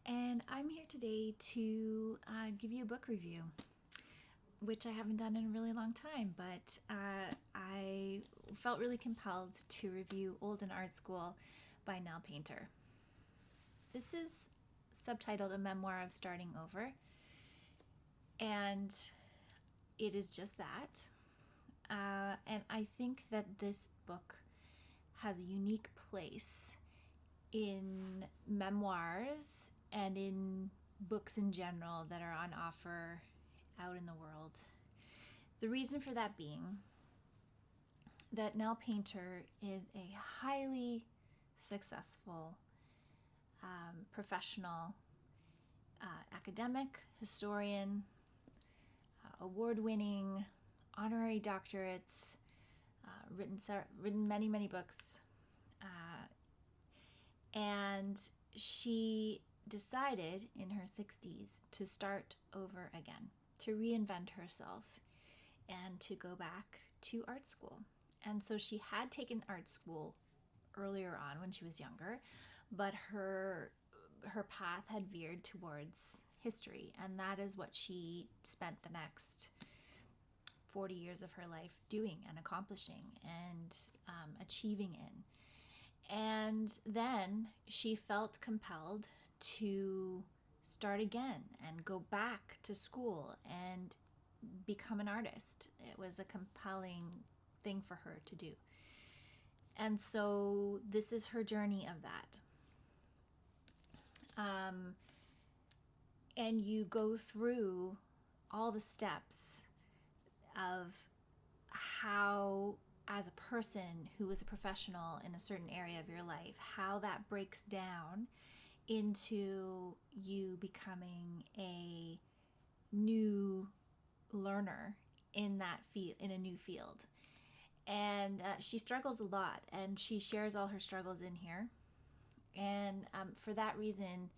and I'm here today to give you a book review, which I haven't done in a really long time, but I felt really compelled to review Old in Art School by Nell Painter. This is subtitled A Memoir of Starting Over, and it is just that. And I think that this book has a unique place in memoirs and in books in general that are on offer out in the world. The reason for that being that Nell Painter is a highly successful professional academic, historian, award-winning, honorary doctorates, written many books, and she decided in her 60s to start over again, to reinvent herself and to go back to art school. And so she had taken art school earlier on when she was younger, but her path had veered towards history, and that is what she spent the next 40 years of her life doing and accomplishing and achieving in. And then she felt compelled to start again and go back to school and become an artist. It was a compelling thing for her to do. And so this is her journey of that. And you go through all the steps of how, as a person who is a professional in a certain area of your life, how that breaks down into you becoming a new learner in that field, in a new field. And she struggles a lot, and she shares all her struggles in here. And for that reason,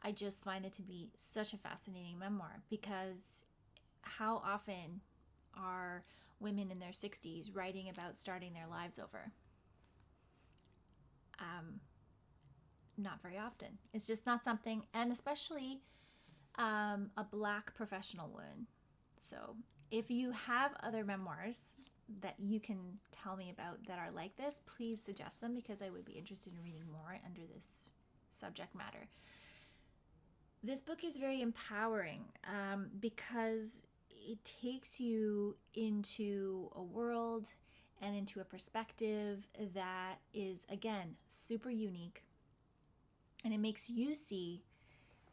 I just find it to be such a fascinating memoir, because how often are women in their 60s writing about starting their lives over? Not very often. It's just not something, and especially a Black professional woman. So if you have other memoirs that you can tell me about that are like this, please suggest them, because I would be interested in reading more under this subject matter. This book is very empowering because it takes you into a world and into a perspective that is, again, super unique. And it makes you see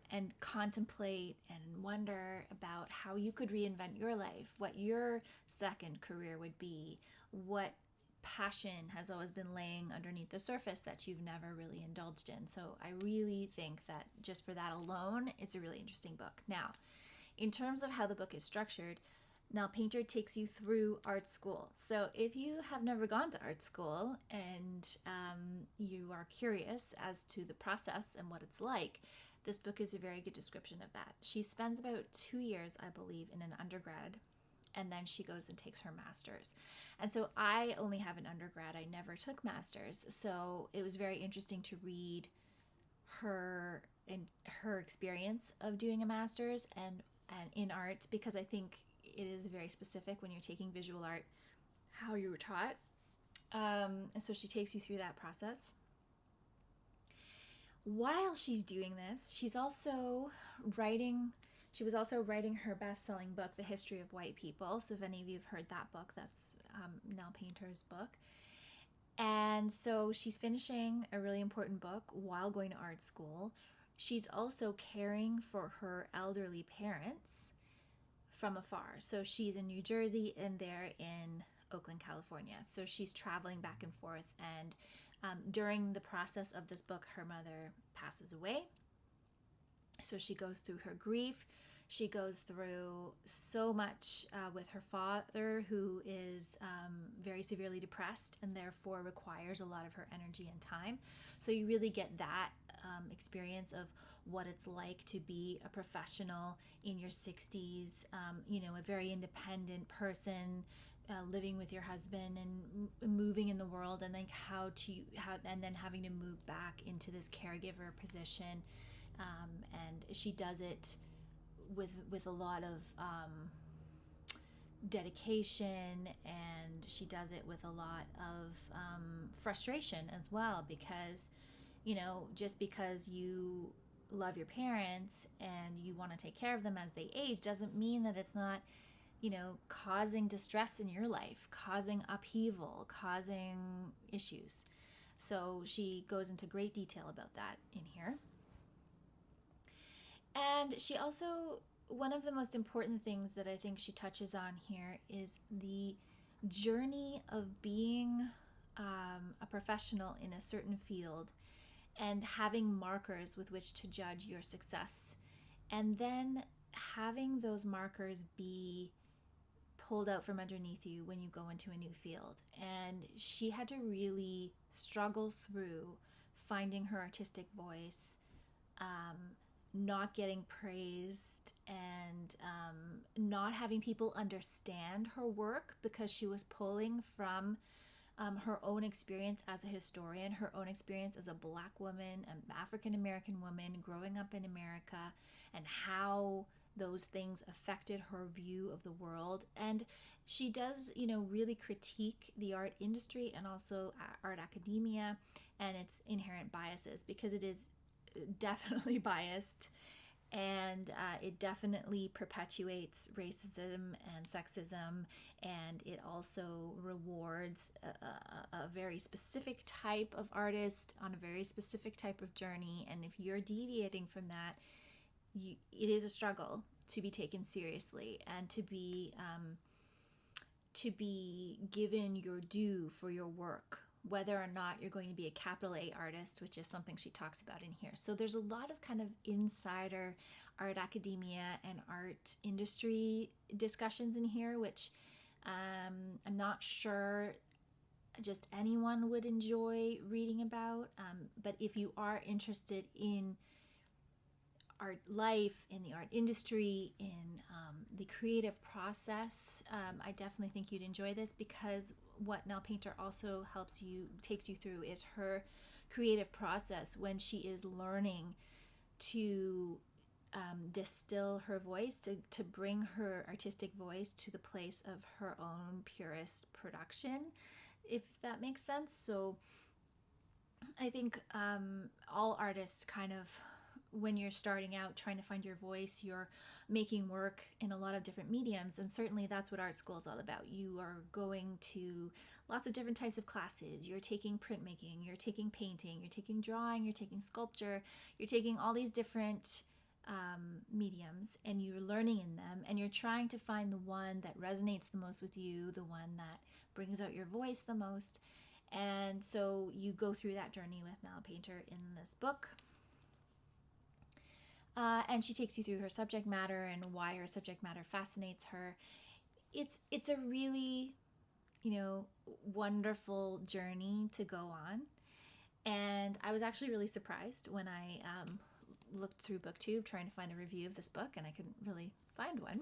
and contemplate and wonder about how you could reinvent your life, what your second career would be, what passion has always been laying underneath the surface that you've never really indulged in. So I really think that just for that alone, it's a really interesting book. Now, in terms of how the book is structured, Nell Painter takes you through art school. So if you have never gone to art school and you are curious as to the process and what it's like, this book is a very good description of that. She spends about 2 years, I believe, in an undergrad, and then she goes and takes her master's. And so I only have an undergrad. I never took master's. So it was very interesting to read her experience of doing a master's and in art, because I think it is very specific when you're taking visual art, how you were taught. And so she takes you through that process. While she's doing this, she was also writing her best-selling book, The History of White People. So if any of you have heard that book, that's Nell Painter's book. And so she's finishing a really important book while going to art school. She's also caring for her elderly parents from afar. So she's in New Jersey and they're in Oakland, California. So she's traveling back and forth, and during the process of this book, her mother passes away. So she goes through her grief. She goes through so much with her father, who is very severely depressed and therefore requires a lot of her energy and time. So you really get that experience of what it's like to be a professional in your 60s, a very independent person, living with your husband and moving in the world, and then and then having to move back into this caregiver position and she does it with a lot of dedication, and she does it with a lot of frustration as well, because just because you love your parents and you want to take care of them as they age doesn't mean that it's not causing distress in your life, causing upheaval, causing issues. So she goes into great detail about that in here. And she also, one of the most important things that I think she touches on here is the journey of being a professional in a certain field and having markers with which to judge your success. And then having those markers be pulled out from underneath you when you go into a new field. And she had to really struggle through finding her artistic voice, not getting praised, and not having people understand her work, because she was pulling from her own experience as a historian, her own experience as a Black woman, an African American woman growing up in America, and how those things affected her view of the world. And she does, really critique the art industry and also art academia and its inherent biases, because it is definitely biased, and it definitely perpetuates racism and sexism, and it also rewards a very specific type of artist on a very specific type of journey. And if you're deviating from that, it is a struggle to be taken seriously and to be given your due for your work, whether or not you're going to be a capital A artist, which is something she talks about in here. So there's a lot of kind of insider art academia and art industry discussions in here, which I'm not sure just anyone would enjoy reading about. But if you are interested in art life, in the art industry, in the creative process, I definitely think you'd enjoy this, because what Nell Painter also takes you through is her creative process when she is learning to distill her voice, to bring her artistic voice to the place of her own purest production, if that makes sense. So I think all artists kind of, when you're starting out trying to find your voice, you're making work in a lot of different mediums, and certainly that's what art school is all about. You are going to lots of different types of classes. You're taking printmaking, you're taking painting, you're taking drawing, you're taking sculpture, you're taking all these different mediums, and you're learning in them, and you're trying to find the one that resonates the most with you, the one that brings out your voice the most. And so you go through that journey with Nell Painter in this book. And she takes you through her subject matter and why her subject matter fascinates her. It's a really, wonderful journey to go on. And I was actually really surprised when I looked through BookTube trying to find a review of this book, and I couldn't really find one.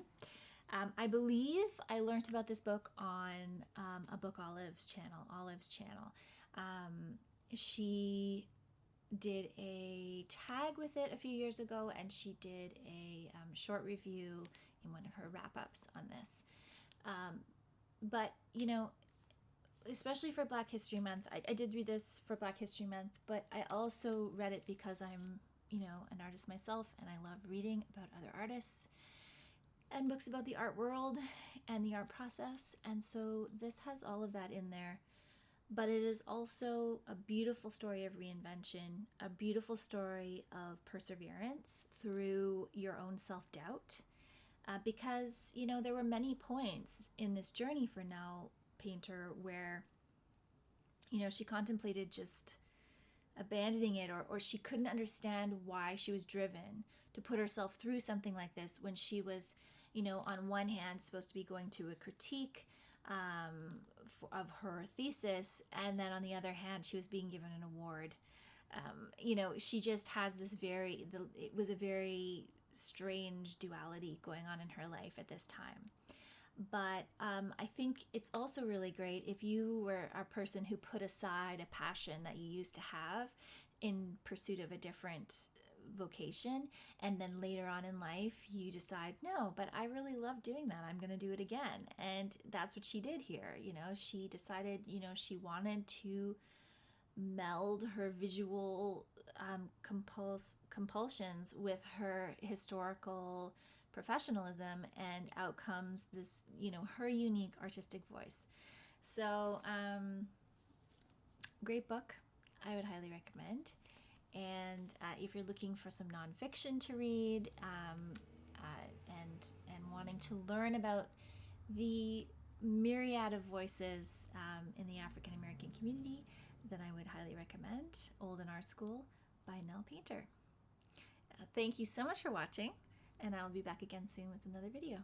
I believe I learned about this book on a Book Olive's channel. She did a tag with it a few years ago, and she did a short review in one of her wrap-ups on this. But, especially for Black History Month, I did read this for Black History Month, but I also read it because I'm, an artist myself, and I love reading about other artists and books about the art world and the art process. And so this has all of that in there. But it is also a beautiful story of reinvention, a beautiful story of perseverance through your own self-doubt. Because, there were many points in this journey for Nell Painter where, she contemplated just abandoning it, or she couldn't understand why she was driven to put herself through something like this when she was, on one hand supposed to be going to a critique of her thesis, and then on the other hand she was being given an award. She just has this it was a very strange duality going on in her life at this time. But I think it's also really great if you were a person who put aside a passion that you used to have in pursuit of a different vocation, and then later on in life you decide, no, but I really love doing that, I'm going to do it again. And that's what she did here. She decided, she wanted to meld her visual compulsions with her historical professionalism, and out comes this, her unique artistic voice. So great book, I would highly recommend. And if you're looking for some nonfiction to read, and wanting to learn about the myriad of voices in the African American community, then I would highly recommend Old and Art School by Nell Painter. Thank you so much for watching, and I'll be back again soon with another video.